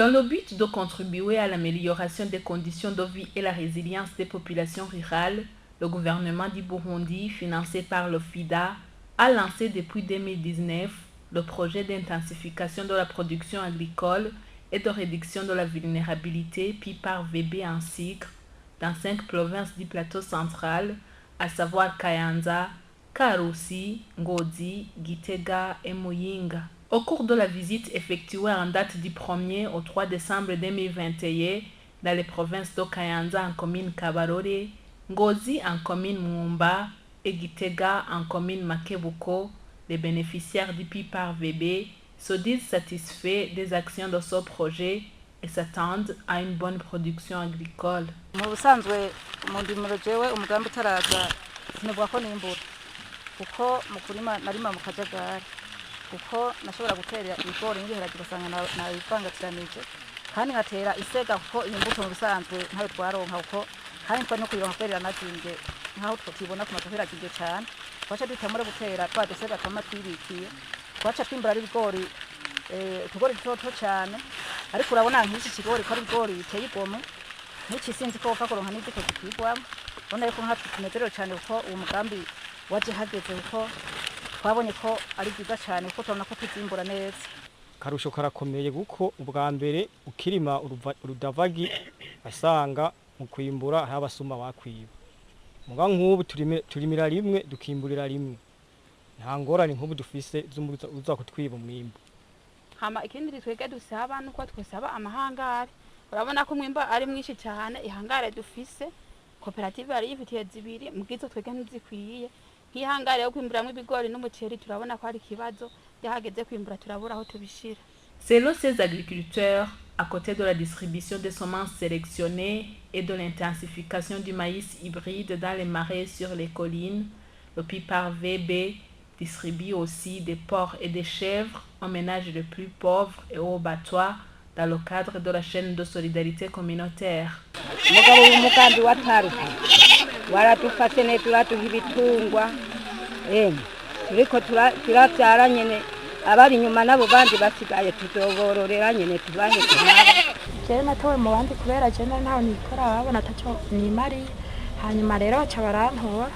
Dans le but de contribuer à l'amélioration des conditions de vie et la résilience des populations rurales, le gouvernement du Burundi, financé par le FIDA, a lancé depuis 2019 le projet d'intensification de la production agricole et de réduction de la vulnérabilité PIPAR VB en cycle dans 5 provinces du plateau central, à savoir Kayanza, Karusi, Ngozi, Gitega et Muyinga. Au cours de la visite effectuée en date du 1er au 3 décembre 2021 dans les provinces de Kayanza en commune Kabarore, Ngozi en commune Mwumba et Gitega en commune Makebuko, les bénéficiaires du PIPAR VB se disent satisfaits des actions de ce projet et s'attendent à une bonne production agricole. kuko mu kurima narima mu kajagari kuko nashobora gutera ibigori ngihera kigasanga na ivangatsiranije kandi ngatera isega kuko imbuto mu bisanzwe ntayo twaronka kuko kandi twa no kuyironka kwera natinge nkaho twibona ku matofera kije cyane twaca dutamure gutera twadesega twama twibikiye twaca twimbura ari ibigori tugori toto cyane ariko urabona nk'iki kigori ko ari ibigori biteye igomwe n'iki sinzi ko wapfa kuronka n'igiko kikigwamo ubona yuko nka tunezerewe cyane kuko uwo mugambi waje hageze uko twabonye ko ari byiza cyane kuko tubona ko tuzimbura neza. Karusho karakomeye kuko ubwa mbere ukirima urudavagi asanga mu kwimbura habasuma bakwiba. Muga nk'ubu turimira rimwe dukimburira rimwe. Nta ngorane nk'ubu dufise uza kutwiba umwimbo. Hama ikindi twege dusaba nuko twesaba amahangare. Urabona ko umwimba ari mwinshi cyane ihangare dufise. Koperative ari ifitiye zibiri mugizo twege ntizikwiye. Ihangare yo kwimburamwe ibigori n'umuceri turabona ko ari kibazo yahageze kwimbura turabura aho tubishira. Selon ces agriculteurs, à côté de la distribution des semences sélectionnées et de l'intensification du maïs hybride dans les marais sur les collines, le PIPAR VB distribue aussi des porcs et des chèvres aux ménages les plus pauvres et aux battoirs dans le cadre de la chaîne de solidarité communautaire. Waratufate ne turatuha ibitungwa turiko turavyara nyene abari nyuma nabo bandi basigaye tuzobororera nyene tubahe kumara je natowe mu bandi kubera je ntaho nikora babona taco nimari hanyuma rero baca barantora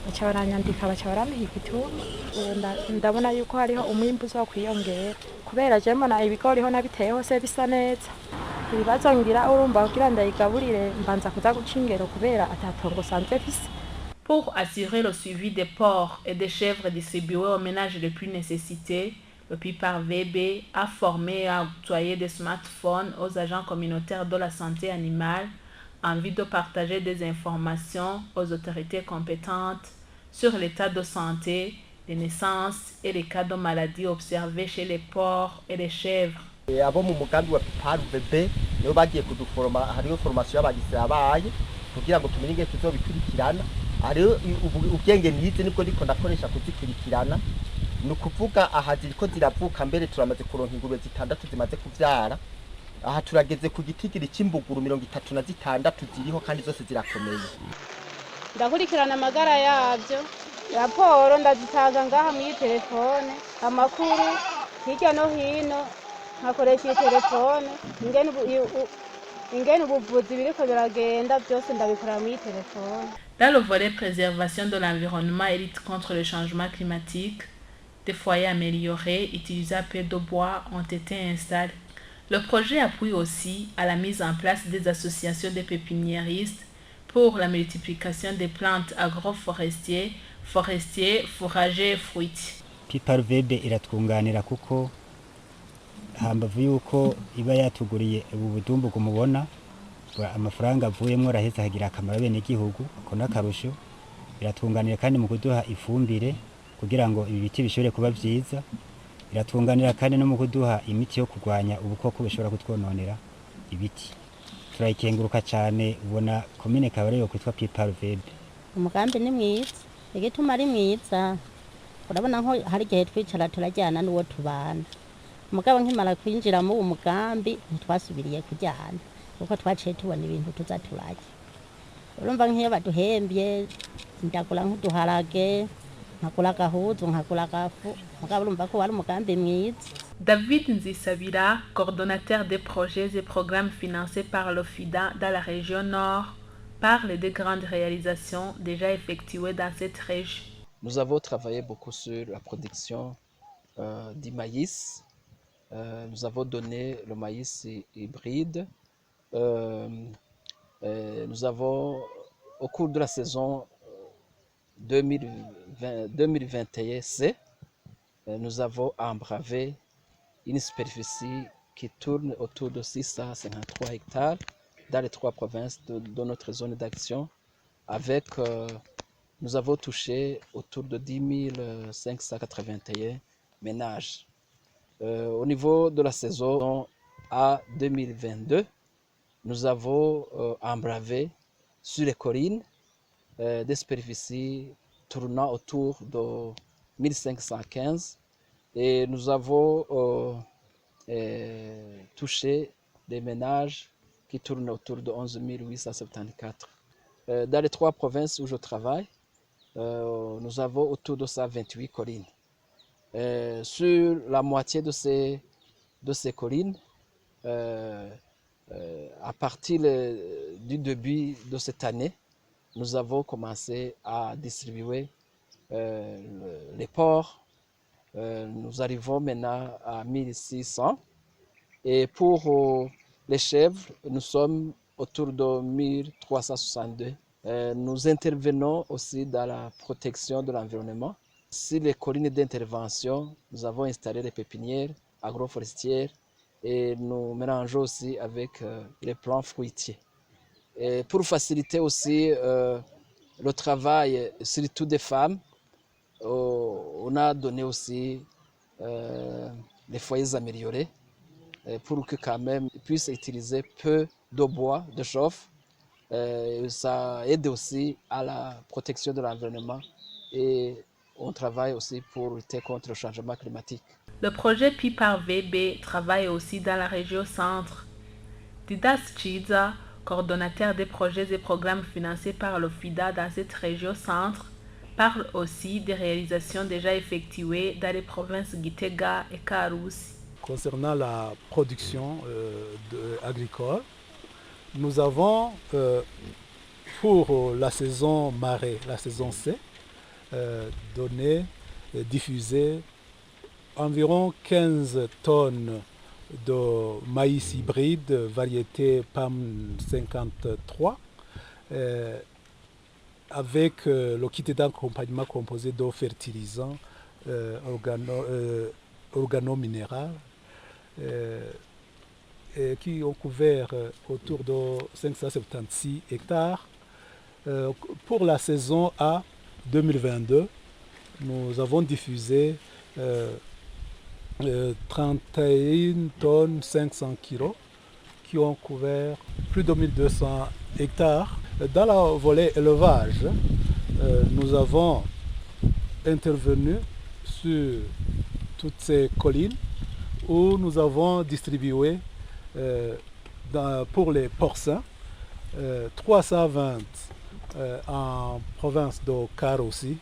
baca baranyandika baca barampiga igitungwa ndabona yuko hariho umwimbu uzokwiyongera kubera je mbona ibigori ho nabiteye hose bisa neza. Ibibazo ngira urumva kugira ndayigaburire mbanza kuza guca ingero kubera atatongo sanzwe fise. Pour assurer le suivi des porcs et des chèvres distribués aux ménages les plus nécessités, le PIPAR VB a formé et octroyé des smartphones aux agents communautaires de la santé animale en vue de partager des informations aux autorités compétentes sur l'état de santé, les naissances et les cas de maladies observés chez les porcs et les chèvres. Abo mu mugambi wa PIPAR VB nibo bagiye kuduforoma hariyo formation y'abagize abaye kugira ngo tumenye ingene tuzobikurikirana hariyo ubwenge nize nibwo ndiko ndakoresha kuzikurikirana ni ukuvuga aha ziriko ziravuka mbere turamaze kuronka ingurube 6 zimaze kuvyara aha turageze ku gitigiri c'imbuguru 36 ziriho kandi zose zirakomeye. Ndakurikirana amagara yavyo raporo ndazitanga ngaha mu telefone amakuru hirya no hino nkakoresha telefone ingene ubuvuzi biriko biragenda byose ndabikora mu telefone. Dans le volet préservation de l'environnement et lutte contre le changement climatique, des foyers améliorés utilisant peu de bois ont été installés. Le projet appuie aussi à la mise en place des associations de pépiniéristes pour la multiplication des plantes agroforestiers, forestiers, fourragers et fruitiers. PIPAR VB iratwunganira kuko hambavu yuko iba yatuguriye ubu budumbugo mubona amafaranga avuyemo raheza hagira akamaro bene igihugu ko nakarusho iratwunganira kandi mu kuduha ifumbire kugira ngo ibi biti bishobore kuba vyiza iratwunganira kandi no mu kuduha imiti yo kurwanya ubukoko bishobora kutwononera ibiti turayikenguruka cyane ubona commune Kabare yo kwitwa PIPAR VB. Umugambi ni mwiza igituma ari mwiza urabona nko hari gihe twicara turajyana n'uwo tubana mugabo nkimara kwinjira mu umugambi ntitwasubiriye kujyana kuko twaciye tubona ibintu tuzaturaje urumva nk'iyo baduhembye ndagura nk'uduharage nkagura gahuzu nkagura gafu mugabo urumva ko wari umugambi mwiza. David Nzisabira, coordonnateur des projets et programmes financés par l'OFIDA dans la région Nord, parle des grandes réalisations déjà effectuées dans cette région. Nous avons travaillé beaucoup sur la production du maïs. Nous avons donné le maïs hybride. Nous avons, au cours de la saison 2021C, nous avons embravé une superficie qui tourne autour de 653 hectares dans les 3 provinces de notre zone d'action. Avec, nous avons touché autour de 10 581 ménages. Au niveau de la saison A 2022, nous avons embravé sur les collines des superficies tournant autour de 1515 et nous avons touché des ménages qui tournent autour de 11 874. Dans les 3 provinces où je travaille, nous avons autour de 128 collines. Sur la moitié de ces collines, à partir du début de cette année, nous avons commencé à distribuer les porcs. Nous arrivons maintenant à 1600. Et pour les chèvres, nous sommes autour de 1362. Nous intervenons aussi dans la protection de l'environnement. Sur les collines d'intervention, nous avons installé des pépinières agroforestières et nous mélangeons aussi avec les plants fruitiers. Et pour faciliter aussi le travail, surtout des femmes, on a donné aussi les foyers améliorés pour que quand même ils puissent utiliser peu de bois, de chauffe. Ça aide aussi à la protection de l'environnement et on travaille aussi pour lutter contre le changement climatique. Le projet PIPAR VB travaille aussi dans la région centre. Didas Chiza, coordonnateur des projets et programmes financés par l'OFIDA dans cette région centre, parle aussi des réalisations déjà effectuées dans les provinces Gitega et Karusi. Concernant la production agricole, nous avons pour la saison marée, la saison C, diffusé environ 15 tonnes de maïs hybride variété PAM 53 avec le kit d'accompagnement composé d'eau fertilisant organo-minéral qui ont couvert autour de 576 hectares. Pour la saison A 2022, nous avons diffusé 31 tonnes 500 kg qui ont couvert plus de 1200 hectares. Dans le volet élevage, nous avons intervenu sur toutes ces collines où nous avons distribué pour les porcins 320 en province de Karusi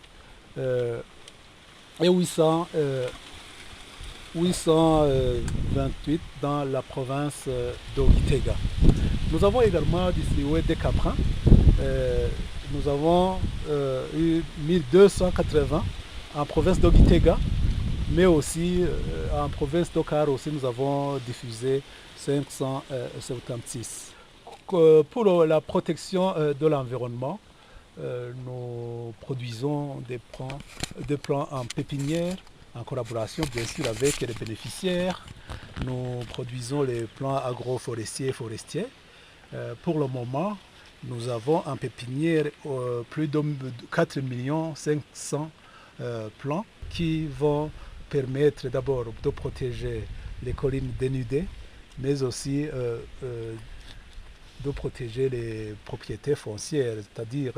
et 828 dans la province de Gitega. Nous avons également distribué des caprins. Nous avons eu 1280 en province de Gitega, mais aussi en province de Karusi, nous avons diffusé 576. Pour la protection de l'environnement, nous produisons des plants en pépinière, en collaboration bien sûr avec les bénéficiaires. Nous produisons les plants agroforestiers et forestiers. Pour le moment, nous avons en pépinière plus de 4 500 000 plants qui vont permettre d'abord de protéger les collines dénudées, mais aussi de protéger les propriétés foncières, c'est-à-dire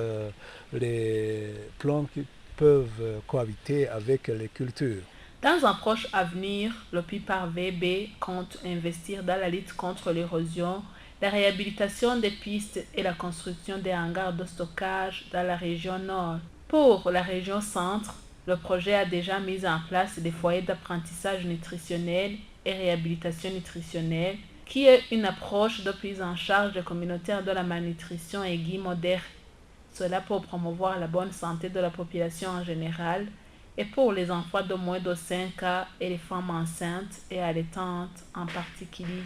les plants qui peuvent cohabiter avec les cultures. Dans un proche avenir, le PIPAR VB compte investir dans la lutte contre l'érosion, la réhabilitation des pistes et la construction des hangars de stockage dans la région nord. Pour la région centre, le projet a déjà mis en place des foyers d'apprentissage nutritionnel et réhabilitation nutritionnelle, qui est une approche de prise en charge communautaire de la malnutrition aiguë moderne. Cela pour promouvoir la bonne santé de la population en général et pour les enfants de moins de 5 ans et les femmes enceintes et allaitantes en particulier.